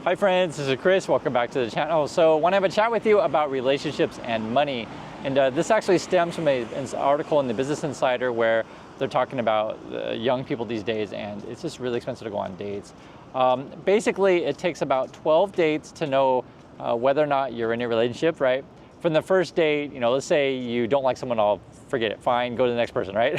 Hi friends, this is Chris. Welcome back to the channel. So I want to have a chat with you about relationships and money. And this actually stems from an article in the Business Insider where they're talking about young people these days, and it's just really expensive to go on dates. Basically, it takes about 12 dates to know whether or not you're in a relationship, right? From the first date, let's say you don't like someone, I'll forget it, fine, go to the next person, right?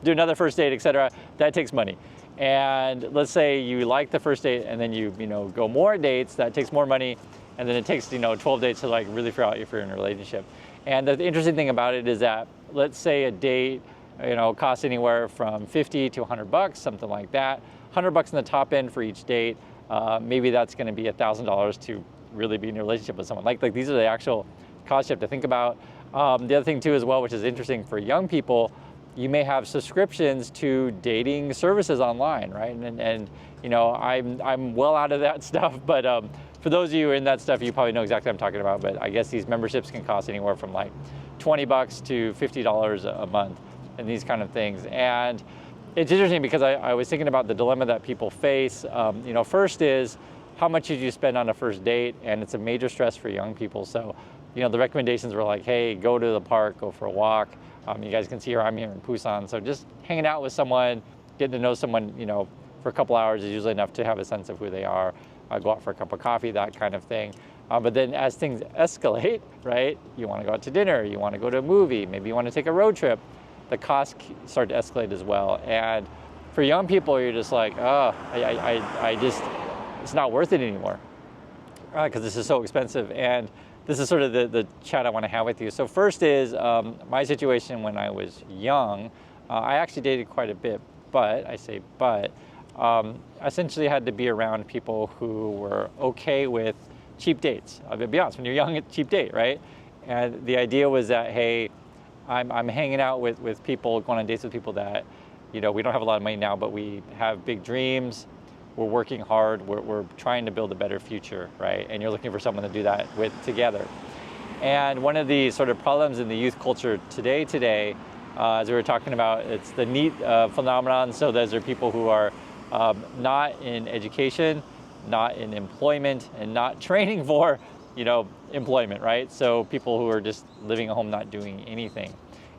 Do another first date, etc. That takes money. And let's say you like the first date and then you go more dates, that takes more money. And then it takes 12 dates to like really figure out if you're in a relationship. And the interesting thing about it is that, let's say a date costs anywhere from 50 to 100 bucks, something like that. 100 bucks in the top end for each date. Maybe that's going to be $1,000 to really be in a relationship with someone. Like these are the actual costs you have to think about. The other thing too as well, which is interesting for young people, you may have subscriptions to dating services online, right? And I'm well out of that stuff, but for those of you in that stuff, you probably know exactly what I'm talking about. But I guess these memberships can cost anywhere from like 20 bucks to $50 a month and these kind of things. And it's interesting because I was thinking about the dilemma that people face. First is how much did you spend on a first date? And it's a major stress for young people. So, the recommendations were like, hey, go to the park, go for a walk. You guys can see here, I'm here in Busan. So just hanging out with someone, getting to know someone, for a couple hours is usually enough to have a sense of who they are. Go out for a cup of coffee, that kind of thing. But then as things escalate, right, you want to go out to dinner, you want to go to a movie, maybe you want to take a road trip, the costs start to escalate as well. And for young people, you're just like, oh, it's not worth it anymore because this is so expensive. And this is sort of the chat I want to have with you. So first is my situation when I was young. I actually dated quite a bit, but essentially had to be around people who were okay with cheap dates. I'll be honest, when you're young, it's a cheap date, right? And the idea was that, hey, I'm hanging out with people, going on dates with people that, we don't have a lot of money now, but we have big dreams. We're working hard, we're trying to build a better future, right? And you're looking for someone to do that with together. And one of the sort of problems in the youth culture today, as we were talking about, it's the NEET phenomenon. So those are people who are not in education, not in employment, and not training for, employment, right? So people who are just living at home, not doing anything.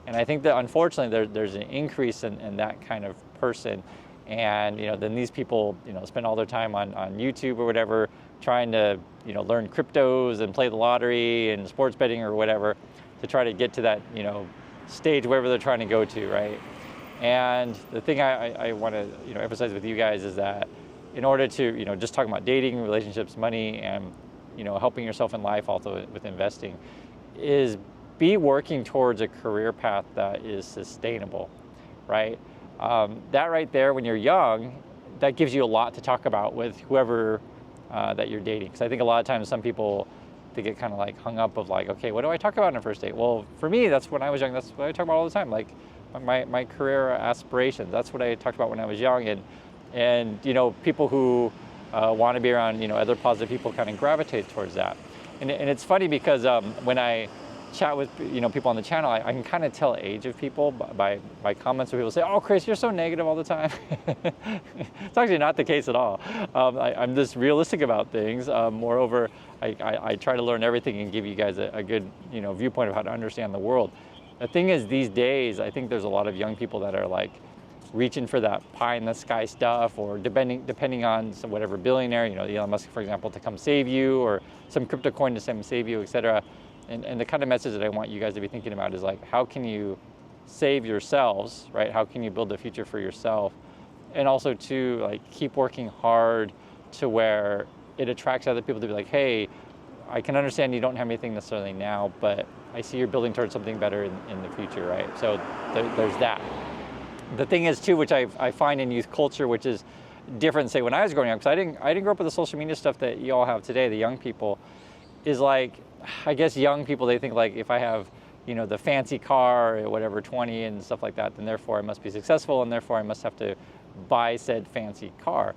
And I think that unfortunately there's an increase in that kind of person. And then these people spend all their time on YouTube or whatever, trying to learn cryptos and play the lottery and sports betting or whatever to try to get to that stage wherever they're trying to go to, right? And the thing I want to emphasize with you guys is that in order to just talking about dating, relationships, money, and helping yourself in life, also with investing, is be working towards a career path that is sustainable, right? That right there, when you're young, that gives you a lot to talk about with whoever that you're dating. Because I think a lot of times some people, they get kind of like hung up of like, okay, what do I talk about in a first date? Well, for me, that's when I was young, that's what I talk about all the time. Like my career aspirations, that's what I talked about when I was young. And people who want to be around, other positive people kind of gravitate towards that. And it's funny because when I chat with people on the channel, I can kind of tell age of people by comments where people say, oh, Chris, you're so negative all the time. It's actually not the case at all. I'm just realistic about things. Moreover, I try to learn everything and give you guys a good viewpoint of how to understand the world. The thing is, these days, I think there's a lot of young people that are like reaching for that pie in the sky stuff, or depending on some whatever billionaire, Elon Musk, for example, to come save you, or some crypto coin to come save you, etc. And the kind of message that I want you guys to be thinking about is like, how can you save yourselves, right? How can you build a future for yourself? And also to like keep working hard to where it attracts other people to be like, hey, I can understand you don't have anything necessarily now, but I see you're building towards something better in the future, right? So there's that. The thing is too, which I find in youth culture, which is different, say when I was growing up, because I didn't grow up with the social media stuff that you all have today, the young people, is like, I guess young people, they think like if I have, the fancy car or whatever, 20 and stuff like that, then therefore I must be successful and therefore I must have to buy said fancy car.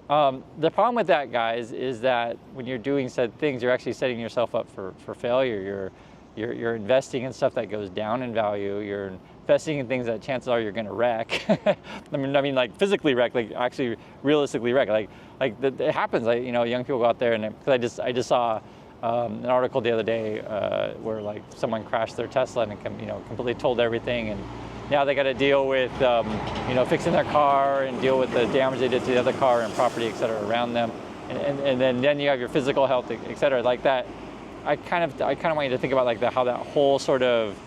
The problem with that, guys, is that when you're doing said things, you're actually setting yourself up for failure. You're investing in stuff that goes down in value. You're investing in things that chances are you're going to wreck. I mean, like physically wreck, like actually realistically wreck. Like like it happens. Like, young people go out there, and because I just saw an article the other day where like someone crashed their Tesla and completely told everything, and now they got to deal with fixing their car and deal with the damage they did to the other car and property, et cetera, around them, and then you have your physical health, et cetera, like that. I kind of want you to think about like how that whole sort of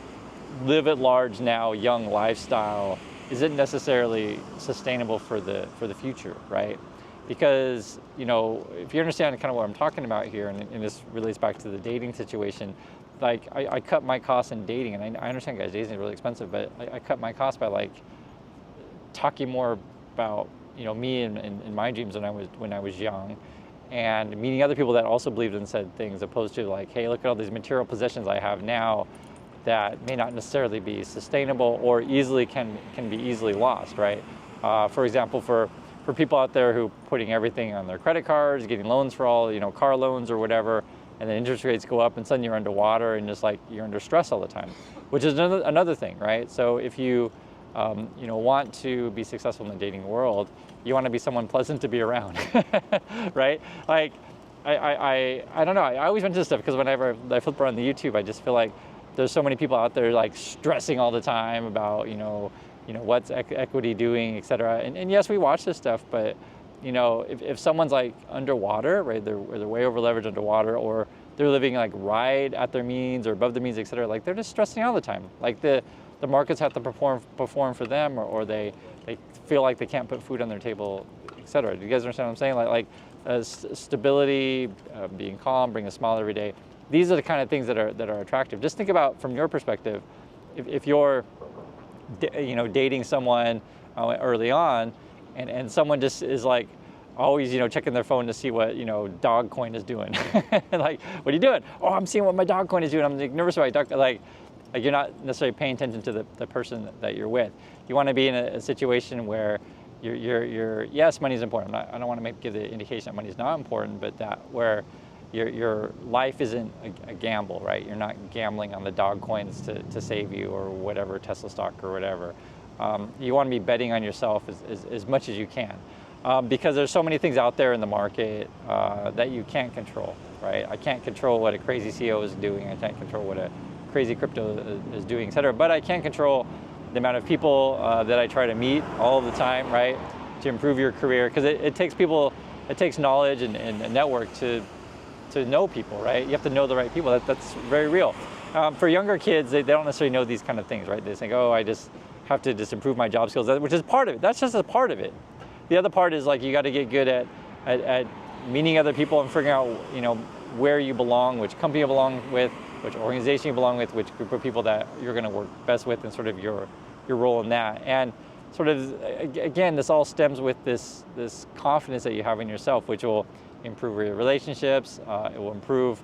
live at large now young lifestyle isn't necessarily sustainable for the future, right? Because if you understand kind of what I'm talking about here, and this relates back to the dating situation, like I cut my costs in dating, and I understand, guys, dating is really expensive, but I cut my costs by like talking more about me and my dreams when I was young, and meeting other people that also believed and said things, opposed to like, hey, look at all these material possessions I have now that may not necessarily be sustainable or can be easily lost, right? For example, for people out there who putting everything on their credit cards, getting loans for all, car loans or whatever, and then interest rates go up and suddenly you're underwater and just like you're under stress all the time, which is another thing, right? So if you want to be successful in the dating world, you want to be someone pleasant to be around, right? Like, I don't know. I always mention this stuff because whenever I flip around the YouTube, I just feel like there's so many people out there like stressing all the time about, what's equity doing, et cetera. And yes, we watch this stuff, but if someone's like underwater, right, they're way over leveraged underwater, or they're living like right at their means or above the means, et cetera, like they're just stressing all the time. Like the markets have to perform for them, or they feel like they can't put food on their table, et cetera. Do you guys understand what I'm saying? Like stability, being calm, bring a smile every day. These are the kind of things that are attractive. Just think about from your perspective, if you're dating someone early on, and someone just is like always checking their phone to see what dog coin is doing. Like, what are you doing? Oh, I'm seeing what my dog coin is doing. I'm like, nervous about dog. Like you're not necessarily paying attention to the person that you're with. You want to be in a situation where you're yes, money is important. I don't want to give the indication that money is not important, but that where your life isn't a gamble, right? You're not gambling on the dog coins to save you, or whatever, Tesla stock or whatever. You want to be betting on yourself as much as you can, because there's so many things out there in the market that you can't control, right? I can't control what a crazy CEO is doing. I can't control what a crazy crypto is doing, et cetera. But I can control the amount of people that I try to meet all the time, right? To improve your career, because it takes knowledge and a network to know people, right? You have to know the right people. That's very real. For younger kids, they don't necessarily know these kind of things, right? They think, oh, I just have to improve my job skills, which is part of it. That's just a part of it. The other part is like you got to get good at meeting other people and figuring out where you belong, which company you belong with, which organization you belong with, which group of people that you're going to work best with, and sort of your role in that. And sort of again, this all stems with this confidence that you have in yourself, which will improve your relationships. It will improve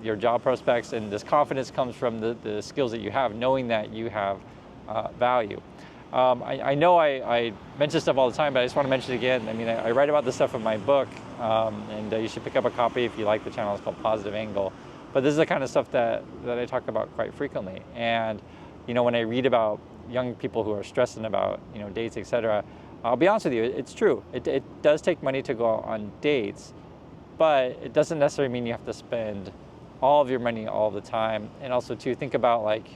your job prospects, and this confidence comes from the skills that you have, knowing that you have value. I know I mention stuff all the time, but I just want to mention it again. I mean, I write about this stuff in my book, and you should pick up a copy if you like the channel. It's called Positive Angle. But this is the kind of stuff that I talk about quite frequently. And when I read about young people who are stressing about dates, etc., I'll be honest with you, it's true. It does take money to go on dates, but it doesn't necessarily mean you have to spend all of your money all the time. And also to think about like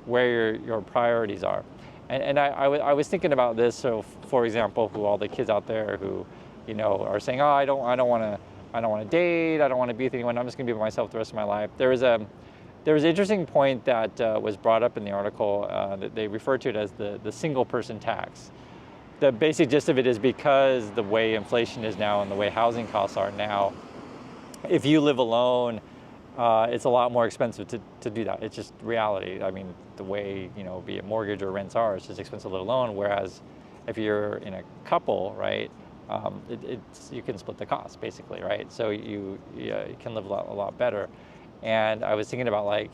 where your priorities are. And I was thinking about this. So for example, who all the kids out there who are saying, oh, I don't want to date, I don't want to be with anyone, I'm just going to be by myself the rest of my life. There was an interesting point that was brought up in the article that they referred to it as the single person tax. The basic gist of it is because the way inflation is now and the way housing costs are now, if you live alone, it's a lot more expensive to do that. It's just reality. I mean, the way, be it mortgage or rents are, it's just expensive to live alone. Whereas if you're in a couple, right, you can split the cost basically, right? So you can live a lot better. And I was thinking about like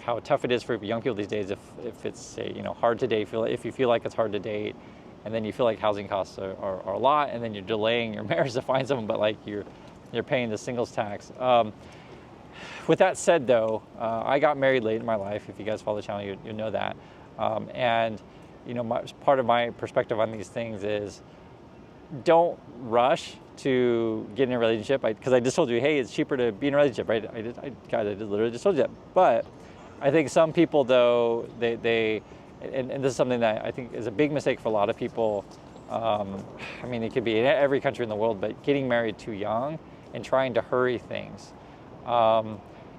how tough it is for young people these days if it's hard to date, if you feel like it's hard to date, and then you feel like housing costs are a lot, and then you're delaying your marriage to find someone, but like you're paying the singles tax. With that said, though, I got married late in my life. If you guys follow the channel, you know that. And part of my perspective on these things is don't rush to get in a relationship, because I just told you, hey, it's cheaper to be in a relationship, right? Guys, I literally just told you that. But I think some people, though, and this is something that I think is a big mistake for a lot of people. I mean, it could be in every country in the world, but getting married too young and trying to hurry things.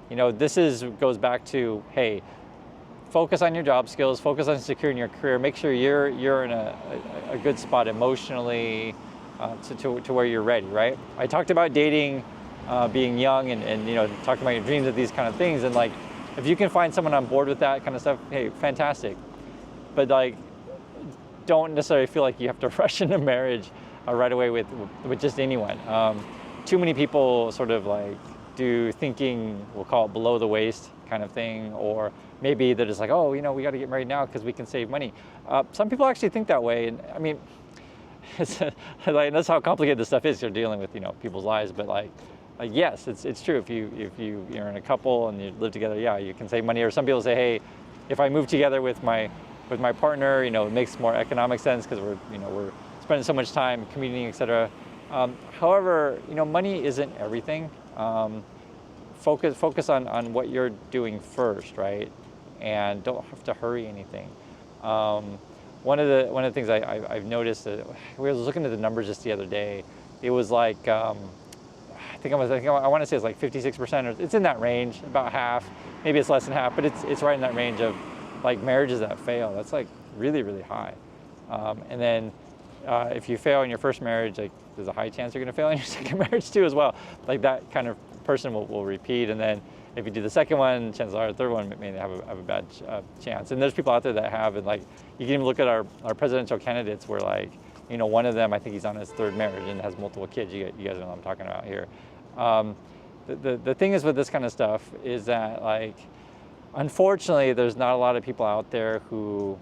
This goes back to, hey, focus on your job skills, focus on securing your career, make sure you're in a good spot emotionally, to where you're ready, right? I talked about dating, being young, and talking about your dreams of these kind of things, and like, if you can find someone on board with that kind of stuff, hey, fantastic. But like, don't necessarily feel like you have to rush into marriage right away with just anyone. Too many people sort of like do thinking, we'll call it below the waist kind of thing, or maybe they're just like, oh, we got to get married now because we can save money. Some people actually think that way, and I mean, it's like, that's how complicated this stuff is. You're dealing with people's lives, but like yes, it's true. If you're in a couple and you live together, yeah, you can save money. Or some people say, hey, if I move together with my partner, it makes more economic sense because we're spending so much time commuting, etc. However, money isn't everything. Focus on what you're doing first, right? And don't have to hurry anything. One of the things I've noticed, we was looking at the numbers just the other day. It was like I want to say it's like 56%, or it's in that range, about half. Maybe it's less than half, but it's right in that range of like marriages that fail. That's like really, really high. And then if you fail in your first marriage, like there's a high chance you're going to fail in your second marriage too as well. Like that kind of person will repeat. And then if you do the second one, chances are the third one may have a bad chance. And there's people out there that have, and like you can even look at our presidential candidates where like, one of them, I think he's on his third marriage and has multiple kids. You guys know what I'm talking about here. The thing is with this kind of stuff is that like, unfortunately, there's not a lot of people out there who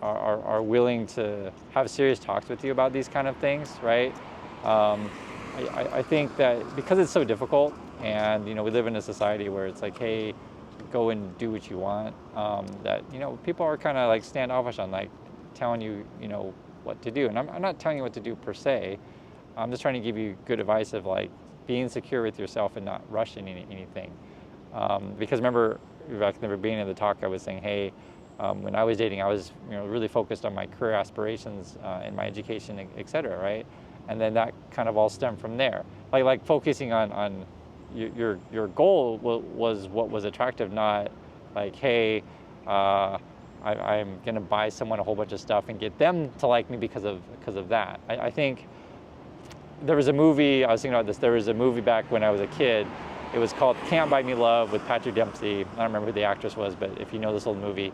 are willing to have serious talks with you about these kind of things, right? I think that because it's so difficult, and we live in a society where it's like, hey, go and do what you want, that people are kind of like standoffish on like telling you what to do. And I'm not telling you what to do per se. I'm just trying to give you good advice of like being secure with yourself and not rushing anything. Because remember, back in the beginning of the talk, I was saying, hey, when I was dating, I was really focused on my career aspirations and my education, et cetera, right? And then that kind of all stemmed from there. Like focusing on your goal was what was attractive, not like, hey, I'm gonna buy someone a whole bunch of stuff and get them to like me because of that. I think there was a movie, I was thinking about this, there was a movie back when I was a kid. It was called Can't Buy Me Love with Patrick Dempsey. I don't remember who the actress was, but if you know this old movie,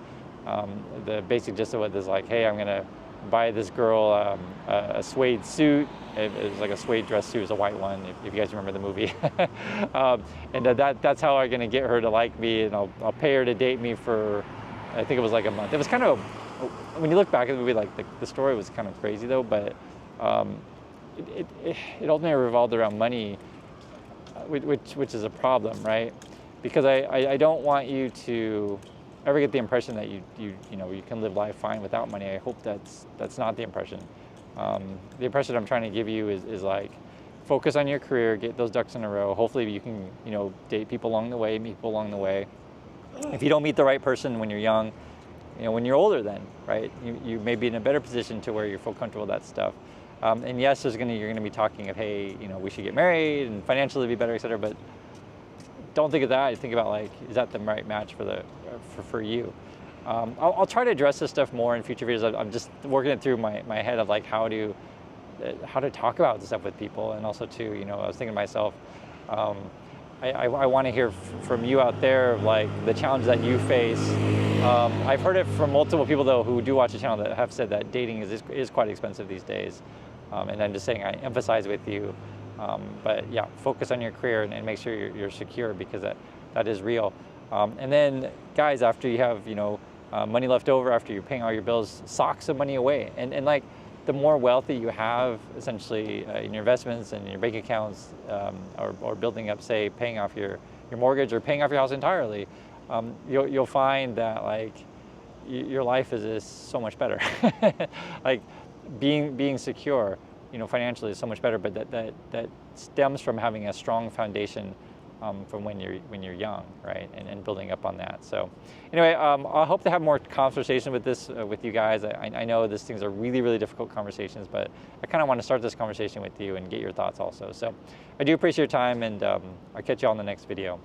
the basic gist of it is like, hey, I'm gonna buy this girl a suede suit. It was like a suede dress suit, it was a white one, if you guys remember the movie. And that's how I'm gonna get her to like me, and I'll pay her to date me for, I think it was like a month. It was kind of, when you look back at the movie, like the story was kind of crazy though, but it ultimately revolved around money, which is a problem, right? Because I don't want you to ever get the impression that you can live life fine without money. I hope that's not the impression. The impression I'm trying to give you is like, focus on your career, get those ducks in a row. Hopefully you can date people along the way, meet people along the way. If you don't meet the right person when you're young, when you're older, then right, you may be in a better position to where you feel comfortable with that stuff. And yes, you're gonna be talking of, hey, we should get married and financially be better, et cetera. But don't think of that. Think about like, is that the right match for you? I'll try to address this stuff more in future videos. I'm just working it through my head of like how to talk about this stuff with people, and also too, I was thinking to myself, I want to hear from you out there of like the challenges that you face. I've heard it from multiple people though who do watch the channel that have said that dating is quite expensive these days. And I'm just saying, I empathize with you. But yeah, focus on your career and make sure you're secure, because that is real. And then guys, after you have money left over, after you're paying all your bills, sock some money away. And like, the more wealth that you have essentially in your investments and in your bank accounts, or building up, say, paying off your mortgage or paying off your house entirely, you'll find that like your life is so much better. Like being secure, financially is so much better, but that stems from having a strong foundation from when you're young, right, and building up on that. So anyway, I hope to have more conversation with this with you guys. I know these things are really, really difficult conversations, but I kind of want to start this conversation with you and get your thoughts also. So I do appreciate your time, and I'll catch you all in the next video.